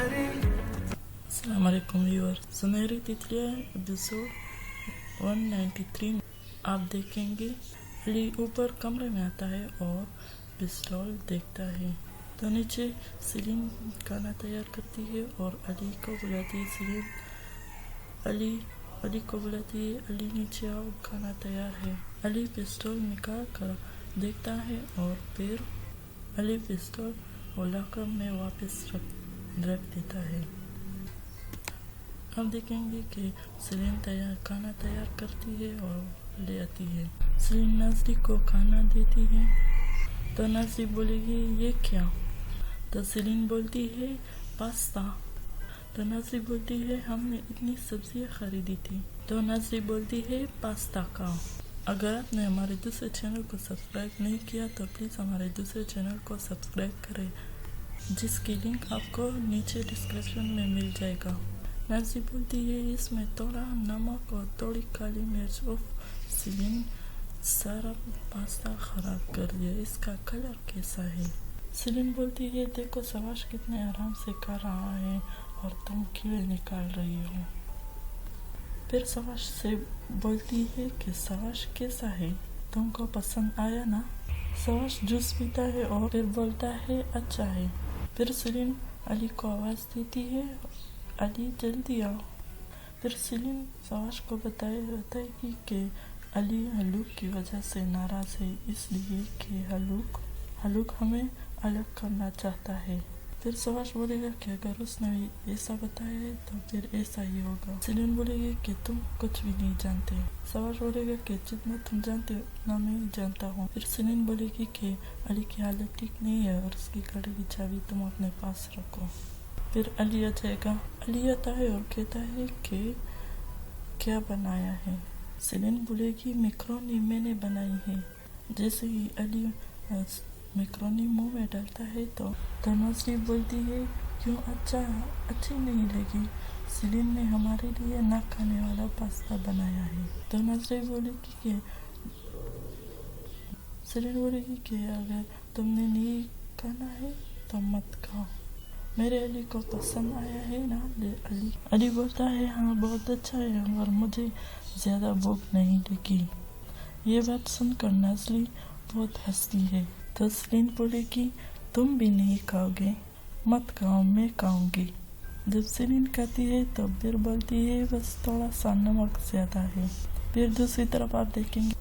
अस्सलाम वालेकुम व्यूअर, सुनहरी तितलियां एपिसोड 193 में आप देखेंगे अली ऊपर कमरे में आता है और पिस्तौल देखता है तो नीचे सेलिन खाना तैयार करती है और अली को बुलाती है। सेलिन अली को बुलाती है, अली नीचे आओ, खाना तैयार है। अली पिस्तौल निकाल कर देखता है और फिर अली पिस्तौल और लॉकर में वापस रख देता है। हम देखेंगे कि सेलिन खाना तैयार करती है और ले आती है। सेलिन नाज़री को खाना देती है तो नाज़री बोलेगी ये क्या? तो सेलिन बोलती है पास्ता। तो नाज़री बोलती है हमने इतनी सब्जियां खरीदी थी। तो नाज़री बोलती है पास्ता खाओ। अगर आपने हमारे दूसरे चैनल को सब्सक्राइब नहीं किया तो प्लीज़ हमारे दूसरे चैनल को सब्सक्राइब करें, जिसकी लिंक आपको नीचे डिस्क्रिप्शन में मिल जाएगा। नाज़री बोलती है इसमें थोड़ा नमक और थोड़ी काली मिर्च। सेलिन सारा पास्ता खराब कर दिया, इसका कलर कैसा है? सेलिन बोलती है देखो सवाश कितने आराम से कर रहा है और तुम कीड़े निकाल रही हो। फिर सवाश से बोलती है कि सवाश कैसा है, तुमको पसंद आया ना? सवाश जूस पीता है और फिर बोलता है अच्छा है। फिर सेलिन अली को आवाज़ देती है अली जल्दी आओ। फिर सेलिन सवाश को बताएगी कि अली हलूक की वजह से नाराज़ है, इसलिए कि हलूक हमें अलग करना चाहता है। फिर सवाश बोलेगा कि अगर उसने ऐसा बताया है तो फिर ऐसा ही होगा। सेलिन बोलेगी कि तुम कुछ भी नहीं जानते। सवाश बोलेगा कि जितना तुम जानते हो उतना मैं जानता हूँ। फिर सेलिन बोलेगी कि अली की हालत ठीक नहीं है और उसकी गाड़ी की चाबी तुम अपने पास रखो। फिर अली आ जाएगा। अली आता है और कहता है कि क्या बनाया है? सेलिन बोलेगी मैक्रोनी मैंने बनाई है। जैसे ही अली मैक्रोनी मुंह में डालता है तो नाज़री बोलती है क्यों अच्छी नहीं लगी? सेलिन ने हमारे लिए ना खाने वाला पास्ता बनाया है। तो नाज़री बोलेगी कि अगर तुमने नहीं खाना है तो मत खाओ, मेरे अली को पसंद आया है ना? अली बोलता है हाँ बहुत अच्छा है और मुझे ज़्यादा भूख नहीं लगी। ये बात सुनकर नाज़री बहुत हंसती है। तो सेलिन बोलेगी तुम भी नहीं खाओगे? मत खाओ, मैं खाऊंगी। जब सेलिन खाती है तो फिर बोलती है बस थोड़ा सा नमक ज़्यादा है। फिर दूसरी तरफ आप देखेंगे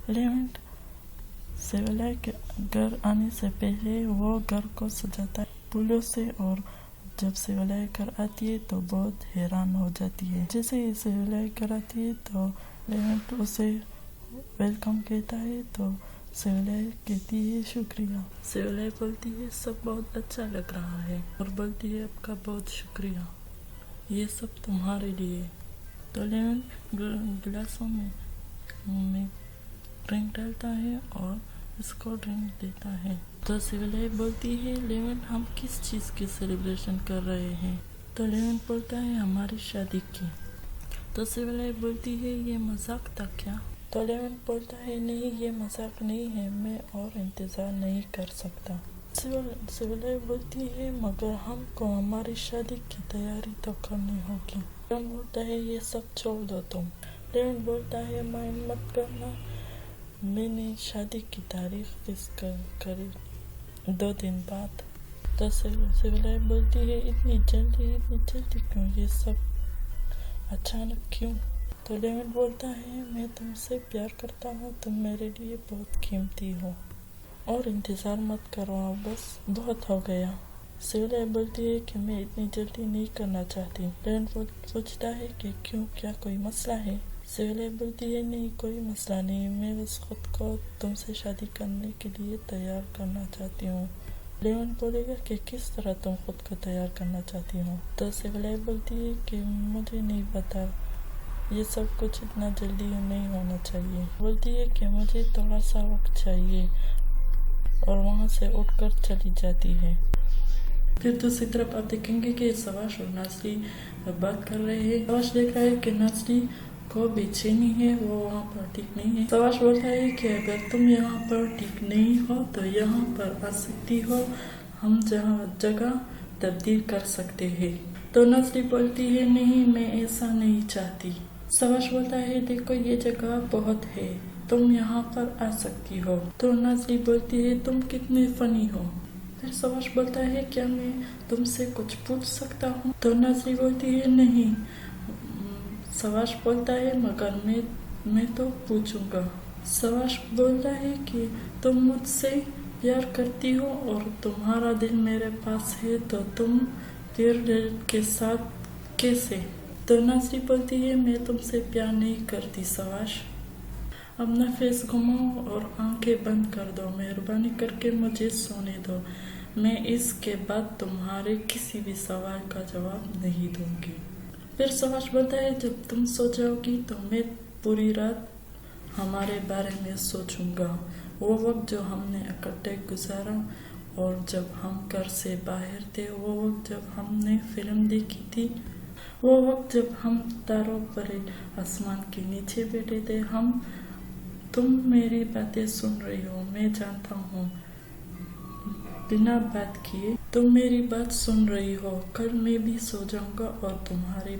लेवेंट सेवलाय के घर आने से पहले वो घर को सजाता है फूलों से, और जब सेवलाय घर आती है तो बहुत हैरान हो जाती है। जैसे ही सेवलाय घर आती है तो लेवेंट उसे वेलकम कहता है तो सेवलाय कहती है शुक्रिया। सेवलाय बोलती है सब बहुत अच्छा लग रहा है और बोलती है आपका बहुत शुक्रिया, ये सब तुम्हारे लिए। तो लेवेंट गिलासों में ड्रिंक डालता है और इसको ड्रिंक देता है। तो सेवलाय बोलती है लेवेंट हम किस चीज़ की सेलिब्रेशन कर रहे हैं? तो लेवेंट बोलता है हमारी शादी की। तो सेवलाय बोलती है ये मजाक था क्या? तो लेवेंट बोलता है नहीं ये मजाक नहीं है, मैं और इंतज़ार नहीं कर सकता। सेवलाय बोलती है मगर हमको हमारी शादी की तैयारी तो करनी होगी। लेवेंट बोलता है ये सब छोड़ दो तुम। लेवेंट बोलता है माइंड मत करना, मैंने शादी की तारीख फिक्स करी 2 दिन बाद। तो सेवलाय बोलती है इतनी जल्दी क्यों, ये सब अचानक क्यों? तो लेवेंट बोलता है मैं तुमसे प्यार करता हूँ, तुम मेरे लिए बहुत कीमती हो और इंतज़ार मत करो, बस बहुत हो गया। सेवलाय बोलती है कि मैं इतनी जल्दी नहीं करना चाहती। लेवेंट पूछता है कि क्यों, क्या कोई मसला है? सेवलाय बोलती है नहीं कोई मसला नहीं, मैं बस खुद को तुमसे शादी करने के लिए तैयार करना चाहती हूँ। लेवेंट बोलेगा कि किस तरह तुम खुद को तैयार करना चाहती हो? तो सेवलाय बोलती है कि मुझे नहीं पता, ये सब कुछ इतना जल्दी नहीं होना चाहिए। बोलती है कि मुझे थोड़ा सा वक्त चाहिए और वहाँ से उठकर चली जाती है। फिर दूसरी तरफ आप देखेंगे कि सवाश और नाज़री बात कर रहे हैं। सवाश देख रहा है कि नाज़री को बेचैनी है, वो वहाँ पर ठीक नहीं है। सवाश बोलता है कि अगर तुम यहाँ पर ठीक नहीं हो तो यहाँ पर आ सकती हो, हम जगह تبدیل کر سکتے ہیں۔ تو نازلی بولتی ہے نہیں، میں ایسا نہیں چاہتی۔ سواش بولتا ہے دیکھو یہ جگہ بہت ہے، تم یہاں پر آ سکتی ہو۔ تو نازلی بولتی ہے تم کتنے فنی ہو۔ پھر سواش بولتا ہے کیا میں تم سے کچھ پوچھ سکتا ہوں؟ تو نازلی بولتی ہے نہیں۔ سواش بولتا ہے مگر میں تو پوچھوں گا۔ سواش بولتا ہے کہ تم مجھ سے پیار کرتی ہو اور تمہارا دل میرے پاس ہے، تو تم پھر دل کے ساتھ کیسے؟ تو نازلی بولتی ہے میں تم سے پیار نہیں کرتی سواش، اپنا فیس گھماؤ اور آنکھیں بند کر دو، مہربانی کر کے مجھے سونے دو، میں اس کے بعد تمہارے کسی بھی سوال کا جواب نہیں دوں گی۔ پھر سواش بولتا ہے جب تم سو جاؤ گی تو میں پوری رات ہمارے بارے میں سوچوں گا، وہ وقت جو ہم نے اکٹھے گزارا، اور جب ہم گھر سے باہر تھے، وہ وقت جب ہم نے فلم دیکھی تھی، وہ وقت جب ہم تاروں پر آسمان کے نیچے بیٹھے تھے۔ تم میری باتیں سن رہی ہو، میں جانتا ہوں بنا بات کیے تم میری بات سن رہی ہو۔ کل میں بھی سو جاؤں گا اور تمہاری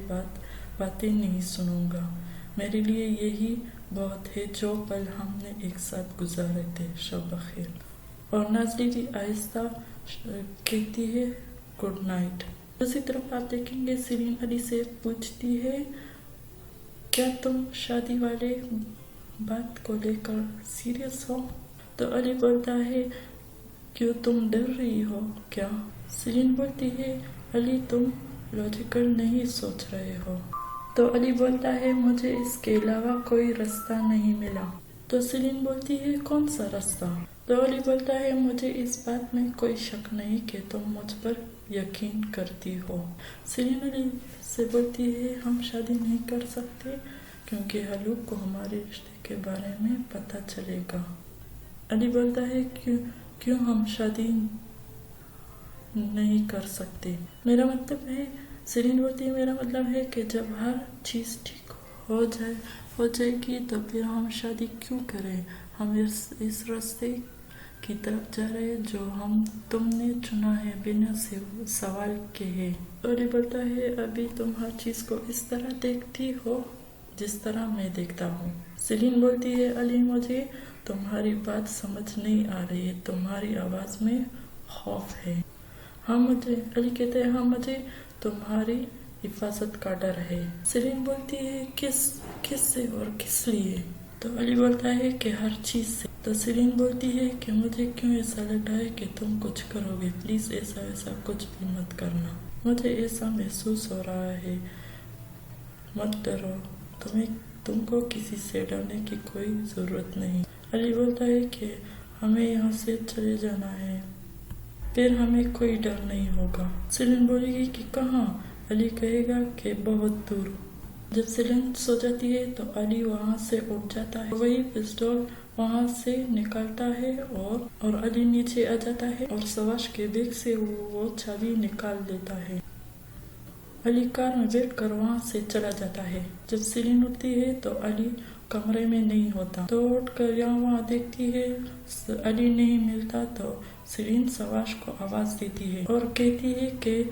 باتیں نہیں سنوں گا، میرے لیے یہی بہت ہے جو پل ہم نے ایک ساتھ گزارے تھے، شب بخیر۔ اور نازلی بھی آہستہ کہتی ہے گڈ نائٹ۔ دوسری طرف آپ دیکھیں گے سیلین علی سے پوچھتی ہے کیا تم شادی والے بات کو لے کر سیریس ہو؟ تو علی بولتا ہے کیوں تم ڈر رہی ہو کیا؟ سیلین بولتی ہے علی تم لاجیکل نہیں سوچ رہے ہو۔ تو علی بولتا ہے مجھے اس کے علاوہ کوئی راستہ نہیں ملا۔ تو سیلین بولتی ہے کون سا راستہ؟ تو علی بولتا ہے مجھے اس بات میں کوئی شک نہیں کہ تم مجھ پر یقین کرتی ہو۔ سیلین علی سے بولتی ہے ہم شادی نہیں کر سکتے کیونکہ حلوق کو ہمارے رشتے کے بارے میں پتہ چلے گا۔ علی بولتا ہے کیوں ہم شادی نہیں کر سکتے؟ میرا مطلب ہے، سیلین بولتی ہے میرا مطلب ہے کہ جب ہر چیز ٹھیک ہو جائے گی تو پھر ہم شادی کیوں کریں؟ ہم اس راستے کی طرف جا رہے جو تم نے چنا ہے بنا سوال کے ہے۔ علی بولتا ہے ابھی تم ہر چیز کو اس طرح دیکھتی ہو جس طرح میں دیکھتا ہوں۔ سیلین بولتی ہے علی مجھے تمہاری بات سمجھ نہیں آ رہی ہے، تمہاری آواز میں خوف ہے۔ علی کہتے ہیں ہاں مجھے تمہاری حفاظت کا ڈر ہے۔ سیلین بولتی ہے کس سے اور کس لیے؟ تو علی بولتا ہے کہ ہر چیز سے۔ تو سیلین بولتی ہے کہ مجھے کیوں ایسا لگتا ہے کہ تم کچھ کرو گے، پلیز ایسا کچھ بھی مت کرنا، مجھے ایسا محسوس ہو رہا ہے، مت ڈرو، تم کو کسی سے ڈرنے کی کوئی ضرورت نہیں۔ علی بولتا ہے کہ ہمیں یہاں سے چلے جانا ہے، پھر ہمیں کوئی ڈر نہیں ہوگا۔ سیلین بولے گی کہ کہاں؟ علی کہے گا کہ بہت دور۔ جب سیلین سو جاتی ہے تو علی وہاں سے اٹھ جاتا ہے، وہی پسٹول وہاں سے نکالتا ہے اور علی نیچے آ جاتا ہے اور سواش کے بیگ سے وہ چابی نکال لیتا ہے۔ علی کار میں بیٹھ کر وہاں سے چلا جاتا ہے۔ جب سیلین اٹھتی ہے تو علی کمرے میں نہیں ہوتا، تو اٹھ کر یہاں وہاں دیکھتی ہے، علی نہیں ملتا تو سیلین سواش کو آواز دیتی ہے اور کہتی ہے کہ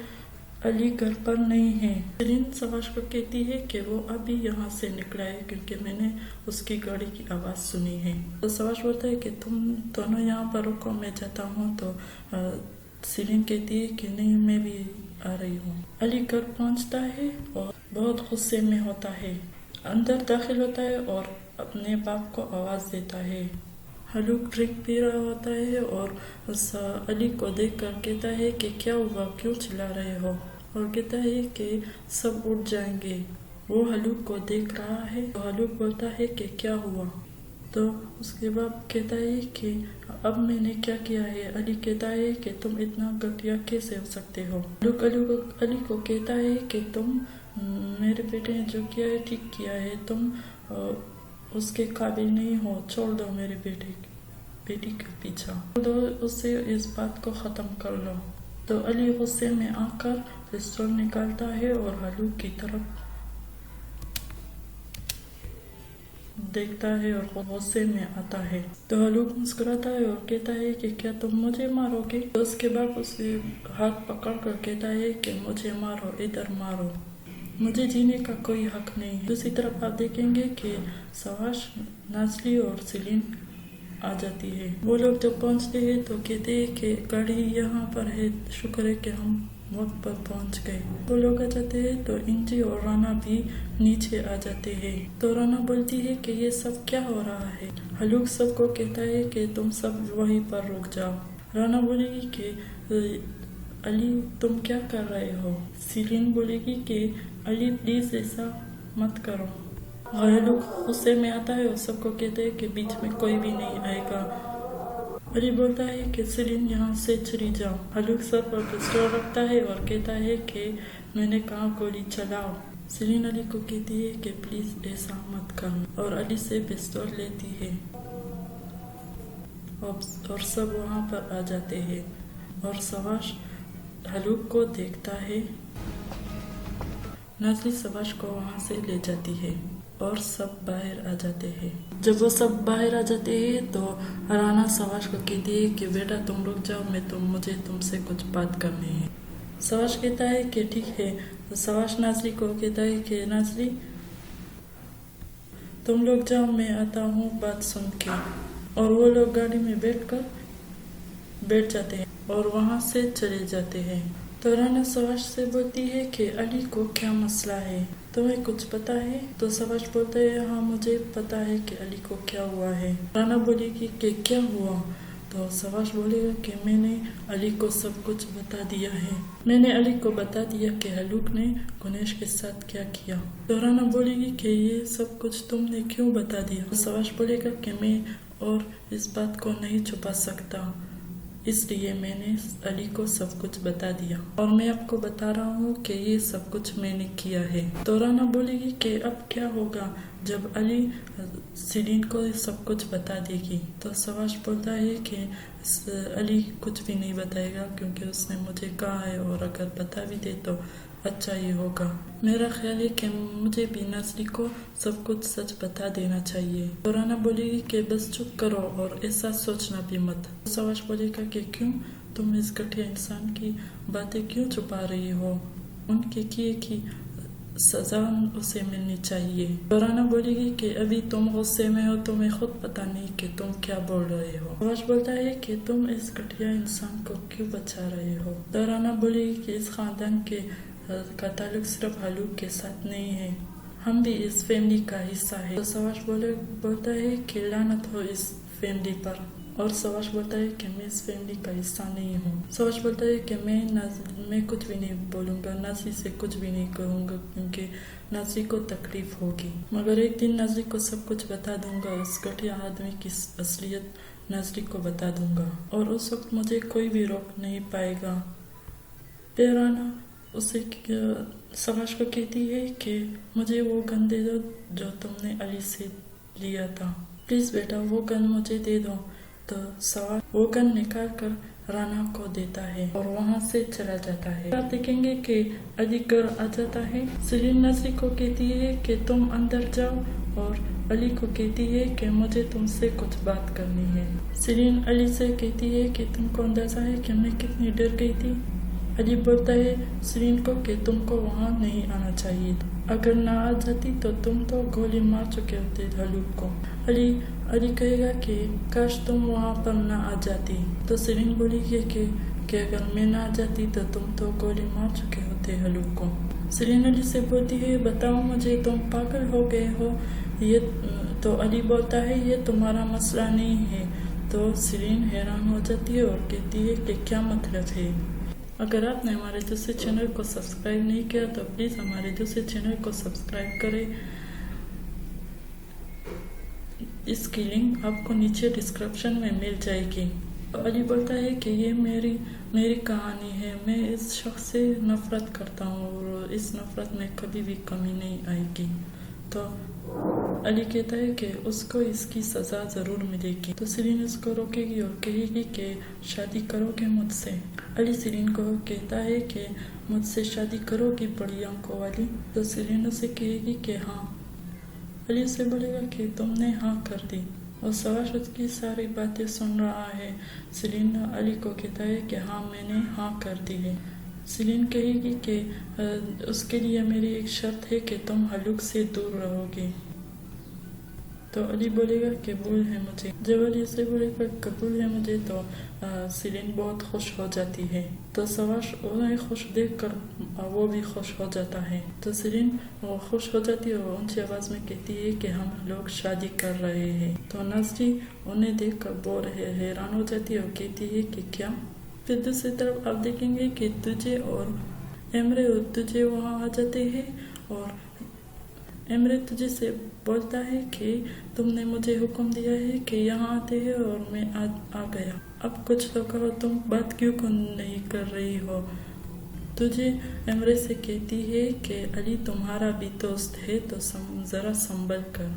علی گھر پر نہیں ہے۔ سیلین سواش کو کہتی ہے کہ وہ ابھی یہاں سے نکلا ہے کیونکہ میں نے اس کی گاڑی کی آواز سنی ہے۔ تو سواش بولتا ہے کہ تم دونوں یہاں پر رکو، میں جاتا ہوں۔ تو سیلین کہتی ہے کہ نہیں میں بھی آ رہی ہوں۔ علی گھر پہنچتا ہے اور بہت غصے میں ہوتا ہے، اندر داخل ہوتا ہے اور اپنے باپ کو آواز دیتا ہے۔ حلوق ڈرنک پی رہا ہوتا ہے اور علی کو دیکھ کر کہتا ہے کہ کیا ہوا، کیوں چلا رہے ہو؟ اور کہتا ہے کہ سب اٹھ جائیں گے۔ وہ حلوق کو دیکھ رہا ہے تو حلوق بولتا ہے کہ کیا ہوا؟ تو اس کے باپ کہتا ہے کہ اب میں نے کیا کیا ہے؟ علی کہتا ہے کہ تم اتنا گھٹیا کیسے ہو سکتے ہو؟ حلوق علی کو کہتا ہے کہ تم میرے بیٹے نے جو کیا ہے ٹھیک کیا ہے، تم اس کے قابل نہیں ہو، چھوڑ دو میرے بیٹی کا پیچھا، چھوڑ دو اسے، اس بات کو ختم کر لو۔ تو علی غصے میں آ کر پسٹول نکالتا ہے اور حلوق کی طرف देखता है और गुस्से में आता है। तो हलूक मुस्कुराता है और कहता है कि क्या तुम मुझे मारोगे? तो उसके बाद उसके हाथ पकड़ कर कहता है कि मुझे मारो, इधर मारो, मुझे जीने का कोई हक नहीं है। दूसरी तरफ आप देखेंगे कि सवाश, नाज़ली और सेलिन आ जाती है। वो लोग जब पहुंचते हैं तो कहते हैं कि गाड़ी यहाँ पर है, शुक्र है कि हम वक्त पर पहुंच गए। वो लोग आ जाते हैं तो इंजी और राना भी नीचे आ जाते हैं। तो राना बोलती है कि ये सब क्या हो रहा है? हलूक सबको कहता है कि तुम सब वहीं पर रुक जाओ। राना बोलेगी कि अली तुम क्या कर रहे हो? सेलिन बोलेगी कि अली प्लीज ऐसा मत करो। हलूक गुस्से में आता है और सबको कहते हैं कि बीच में कोई भी नहीं आएगा। अली बोलता है कि सेलिन यहाँ से चली जाओ। हलूक सर पर पिस्टल रखता है और कहता है कि मैंने कहा गोली चलाओ। सेलिन अली को कहती है कि प्लीज ऐसा मत करो और अली से पिस्टल लेती है और सब वहाँ पर आ जाते हैं और सवाश हलूक को देखता है। नाज़ली सवाश को वहाँ से ले जाती है और सब बाहर आ जाते हैं। जब वो सब बाहर आ जाते हैं तो राना सवाश को कहती है कि बेटा तुम रुक जाओ, मुझे तुमसे कुछ बात करनी है। सवाश कहता है कि ठीक है। तो सवाश नाज़ली को कहता है कि नाज़ली तुम लोग जाओ, मैं आता हूँ बात सुन के। और वो लोग गाड़ी में बैठ जाते हैं और वहाँ से चले जाते हैं। तो राना सवाश से बोलती है कि अली को क्या मसला है, तुम्हें कुछ पता है? तो सवाश बोलता है हाँ मुझे पता है कि अली को क्या हुआ है। राना बोलेगी कि क्या हुआ? तो सवाश बोलेगा कि मैंने अली को सब कुछ बता दिया है। मैंने अली को बता दिया कि हलूक ने गुनेश के साथ क्या किया। तो राना बोलेगी कि ये सब कुछ तुमने क्यों बता दिया? सवाश बोलेगा कि मैं और इस बात को नहीं छुपा सकता, इसलिए मैंने अली को सब कुछ बता दिया और मैं आपको बता रहा हूँ कि ये सब कुछ मैंने किया है। तो राना बोलेगी कि अब क्या होगा जब अली सेलिन को सब कुछ बता देगी? तो सवाश बोलता है कि अली कुछ भी नहीं बताएगा क्योंकि उसने मुझे कहा है और अगर बता भी दे तो अच्छा ही होगा। मेरा ख्याल है कि मुझे भी नाज़ली को सब कुछ सच बता देना चाहिए। तो राना बोलेगी कि बस चुप करो और ऐसा सोचना भी मत। सवाश बोलेगा कि क्यों, तुम इस घटिया इंसान की बातें क्यों छुपा रही हो? उनके किए की सजा उसे मिलनी चाहिए। तो राना बोलेगी कि अभी तुम गुस्से में हो, तुम्हें खुद पता नहीं कि तुम क्या बोल रहे हो। सवाश बोलता है कि तुम इस घटिया इंसान को क्यों बचा रहे हो? तो राना बोलेगी कि इस खानदान का ताल्लुक सिर्फ हलूक के साथ नहीं है, हम भी इस फैमिली का हिस्सा है। तो सवाश बोलता है कि लानत हो इस फैमिली पर। और सवाश बोलता है कि मैं इस फैमिली का हिस्सा नहीं हूँ। सवाश बोलता है कि मैं कुछ भी नहीं बोलूँगा, नाज़ली से कुछ भी नहीं कहूँगा क्योंकि नाज़ली को तकलीफ होगी, मगर एक दिन नाज़ली को सब कुछ बता दूंगा। उस घटिया आदमी की असलियत नाज़ली को बता दूंगा और उस वक्त मुझे कोई भी रोक नहीं पाएगा। फिर राना उसे सवाश को कहती है कि मुझे वो गन दे दो जो तुमने अली से लिया था, प्लीज बेटा वो गन मुझे दे दो। तो सवाश वो गन निकाल कर राना को देता है और वहाँ से चला जाता है। आप देखेंगे कि अली घर आ जाता है। सेलिन नाज़ली को कहती है कि तुम अंदर जाओ और अली को कहती है कि मुझे तुमसे कुछ बात करनी है। सेलिन अली से कहती है कि तुमको अंदाजा है कि मैं कितनी डर गई थी? अली बोलता है सेलिन को कि तुमको वहाँ नहीं आना चाहिए, अगर ना आ जाती तो तुम तो गोली मार चुके होते हलूक को। अली कहेगा कि काश तुम वहाँ पर ना आ जाती। तो सेलिन बोलेगी कि अगर मैं ना आ जाती तो तुम तो गोली मार चुके होते हलूक को। सेलिन अली से बोलती है बताओ मुझे, तुम पागल हो गए हो? ये तो अली बोलता है ये तुम्हारा मसला नहीं है। तो सेलिन हैरान हो जाती है और कहती है कि क्या मतलब है? अगर आपने हमारे दूसरे चैनल को सब्सक्राइब नहीं किया तो प्लीज़ हमारे दूसरे चैनल को सब्सक्राइब करें। इसकी लिंक आपको नीचे डिस्क्रिप्शन में मिल जाएगी। अली बोलता है कि ये मेरी कहानी है, मैं इस शख्स से नफरत करता हूँ और इस नफरत में कभी भी कमी नहीं आएगी। तो अली कहता है कि उसको इसकी सजा जरूर मिलेगी। तो सेलिन उसको रोकेगी और कहेगी कि शादी करोगे मुझसे? अली सेलिन को कहता है कि मुझसे शादी करोगी बड़ी आंखों वाली? तो सेलिन उसे कहेगी कि हाँ। अली से बोलेगा कि तुमने हाँ कर दी और सवाश उसकी सारी बातें सुन रहा है। सेलिन अली को कहता है कि हाँ मैंने हाँ कर दी है। सेलिन कहेगी कि उसके लिए मेरी एक शर्त है कि तुम हलूक से दूर रहोगे। तो अली बोलेगा कबूल है मुझे। जब अली से बोलेगा कबूल है मुझे तो सेलिन बहुत खुश हो जाती है। तो सवाश उन्हें खुश देखकर वो भी खुश हो जाता है। तो सेलिन वो खुश हो जाती है और ऊंची आवाज में कहती है कि हम लोग शादी कर रहे हैं। तो नजरी उन्हें देखकर बहुत हैरान हो जाती है और कहती है कि क्या। फिर दूसरी तरफ आप देखेंगे कि तुझे और एमरे तुझे वहाँ आ जाते हैं और एमरे तुझे से बोलता है कि तुमने मुझे हुक्म दिया है कि यहाँ आते हैं और मैं आ गया। अब कुछ तो करो, तुम बात क्यों नहीं कर रही हो। तुझे एमरे से कहती है कि अली तुम्हारा भी दोस्त है तो जरा संभल कर।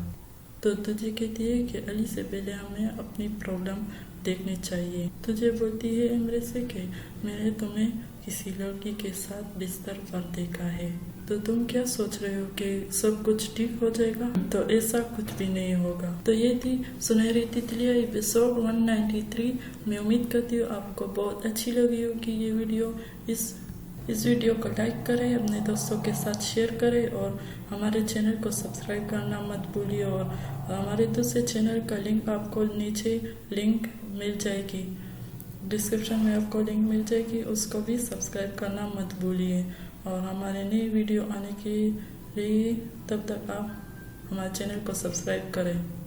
तो तुझे कहती है कि अली से पहले हमें अपनी प्रॉब्लम देखनी चाहिए। तुझे बोलती है एमरे से कि मैंने तुम्हें किसी लड़की के साथ बिस्तर पर देखा है, तो तुम क्या सोच रहे हो कि सब कुछ ठीक हो जाएगा। तो ऐसा कुछ भी नहीं होगा। तो ये थी सुनहरी तितलियां एपिसोड 193। मैं उम्मीद करती हूँ आपको बहुत अच्छी लगी होगी ये वीडियो। इस वीडियो को लाइक करें, अपने दोस्तों के साथ शेयर करें और हमारे चैनल को सब्सक्राइब करना मत भूलिए। और हमारे दूसरे चैनल का लिंक आपको नीचे लिंक मिल जाएगी, डिस्क्रिप्शन में आपको लिंक मिल जाएगी, उसको भी सब्सक्राइब करना मत भूलिए। और हमारे नई वीडियो आने के लिए तब तक आप हमारे चैनल को सब्सक्राइब करें।